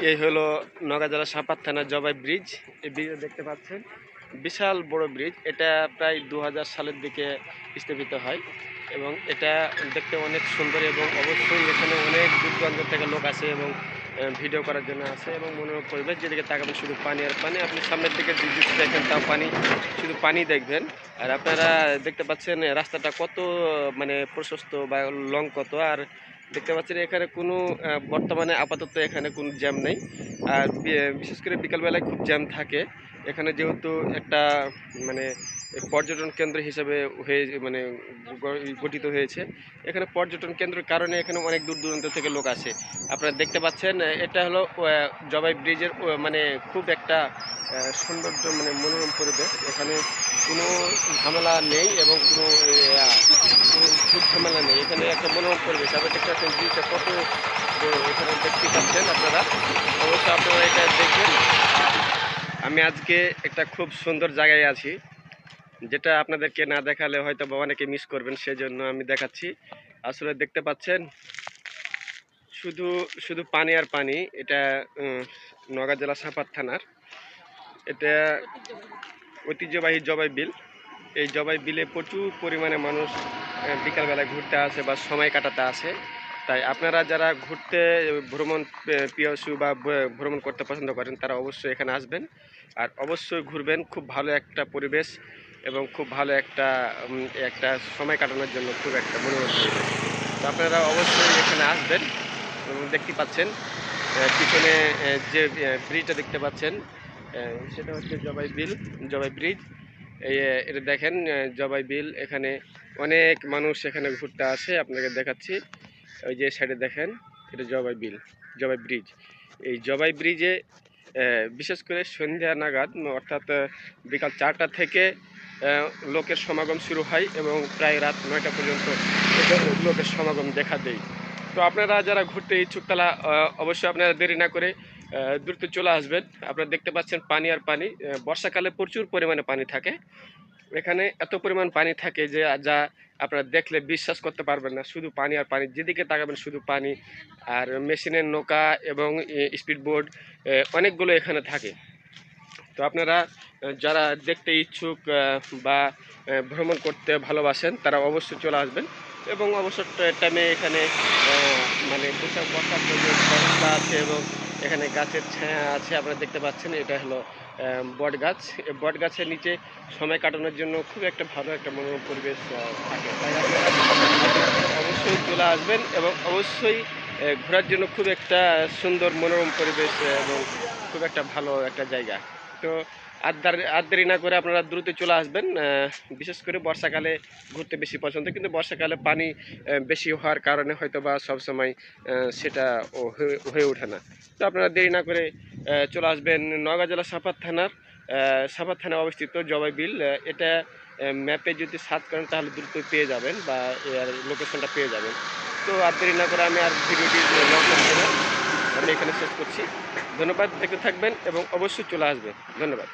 এই হলো নওগাঁ জেলার সাপাত থানার জবাই ব্রিজ। এই ব্রিজ দেখতে পাচ্ছেন, বিশাল বড় ব্রিজ। এটা প্রায় 2000 সালের দিকে স্থাপিত হয় এবং এটা দেখতে অনেক সুন্দর এবং অবশ্যই এখানে অনেক দূর দূরান্ত থেকে লোক আসে এবং ভিডিও করার জন্য আসে এবং মনোরম পরিবেশ। যেদিকে তাকাবেন শুধু পানি আর পানি, আপনি সামনের দিকে যদি দেখেন তাও পানি, শুধু পানি দেখবেন। আর আপনারা দেখতে পাচ্ছেন রাস্তাটা কত মানে প্রশস্ত বা লং কত, আর দেখতে পাচ্ছেন এখানে কোনো বর্তমানে আপাতত এখানে কোনো জ্যাম নেই। আর বিশেষ করে বিকালবেলায় খুব জ্যাম থাকে এখানে, যেহেতু একটা মানে পর্যটন কেন্দ্র হিসেবে হয়ে মানে গঠিত হয়েছে। এখানে পর্যটন কেন্দ্রের কারণে এখানে অনেক দূর দূরান্ত থেকে লোক আসে। আপনারা দেখতে পাচ্ছেন এটা হলো জবাই ব্রিজের মানে খুব একটা সৌন্দর্য মানে মনোরম পরিবেশ। এখানে কোনো ঝামেলা নেই এবং কোনো খুব ঝামেলা নেই। এখানে একটা মনোরম পরিবেশ। আপনি দেখতে পাচ্ছেন ব্রিজটা কত, এখানে দেখতে পাচ্ছেন আপনারা, অবশ্যই আপনারা এটা দেখবেন। আমি আজকে একটা খুব সুন্দর জায়গায় আছি, যেটা আপনাদেরকে না দেখালে হয়তো বা অনেকে মিস করবেন, সেজন্য আমি দেখাচ্ছি। আসলে দেখতে পাচ্ছেন শুধু শুধু পানি আর পানি। এটা নওগাঁ জেলা সাপাত থানার, এটা ঐতিহ্যবাহী জবাই বিল। এই জবাই বিলে প্রচুর পরিমাণে মানুষ বিকালবেলায় ঘুরতে আসে বা সময় কাটাতে আসে। তাই আপনারা যারা ঘুরতে ভ্রমণ প্রিয়সু বা ভ্রমণ করতে পছন্দ করেন, তারা অবশ্যই এখানে আসবেন আর অবশ্যই ঘুরবেন। খুব ভালো একটা পরিবেশ এবং খুব ভালো একটা একটা সময় কাটানোর জন্য খুব একটা মনোরম পরিবেশ। তো আপনারা অবশ্যই এখানে আসবেন। দেখতে পাচ্ছেন পিছনে যে ব্রিজটা দেখতে পাচ্ছেন, সেটা হচ্ছে জবাই বিল, জবাই ব্রিজ। এই এটা দেখেন জবাই বিল। এখানে অনেক মানুষ এখানে ঘুরতে আসে, আপনাকে দেখাচ্ছি। ওই যে সাইডে দেখেন, এটা জবাই বিল, জবাই ব্রিজ। এই জবাই ব্রিজে বিশেষ করে সন্ধ্যা নাগাদ, অর্থাৎ বিকাল 4টা থেকে লোকের সমাগম শুরু হয় এবং প্রায় রাত 9টা পর্যন্ত লোকের সমাগম দেখা দেয়। তো আপনারা যারা ঘুরতে ইচ্ছুক তারা অবশ্যই আপনারা দেরি না করে দ্রুত চলে আসবেন। আপনারা দেখতে পাচ্ছেন পানি আর পানি। বর্ষাকালে প্রচুর পরিমাণে পানি থাকে এখানে। এত পরিমাণ পানি থাকে যে যা আপনারা দেখলে বিশ্বাস করতে পারবেন না। শুধু পানি আর পানি, যেদিকে তাকাবেন শুধু পানি। আর মেশিনের নৌকা এবং স্পিড বোট অনেকগুলো এখানে থাকে। তো আপনারা যারা দেখতে ইচ্ছুক বা ভ্রমণ করতে ভালোবাসেন, তারা অবশ্যই চলে আসবেন এবং অবসর টাইমে এখানে মানে বসার ব্যবস্থা আছে এবং এখানে গাছের ছায়া আছে। আপনারা দেখতে পাচ্ছেন এটা হলো বট গাছ। বট গাছের নিচে সময় কাটানোর জন্য খুব একটা ভালো একটা মনোরম পরিবেশ থাকে। তাই আপনারা অবশ্যই চলে আসবেন এবং অবশ্যই ঘোরার জন্য খুব একটা সুন্দর মনোরম পরিবেশ এবং খুব একটা ভালো একটা জায়গা। তো আর দেরি না করে আপনারা দ্রুত চলে আসবেন। বিশেষ করে বর্ষাকালে ঘুরতে বেশি পছন্দ, কিন্তু বর্ষাকালে পানি বেশি হওয়ার কারণে হয়তো বা সবসময় সেটা হয়ে ওঠে না। তো আপনারা দেরি না করে চলে আসবেন। নওগাঁ জেলা সাপাত থানায় অবস্থিত জবাই বিল। এটা ম্যাপে যদি সার্চ করেন তাহলে দ্রুত পেয়ে যাবেন বা এর লোকেশনটা পেয়ে যাবেন। তো আর দেরি না করে আমি আর ভিডিওটি লং করছি না, আমি এখানে শেষ করছি। ধন্যবাদ, দেখতে থাকবেন এবং অবশ্যই চলে আসবেন। ধন্যবাদ।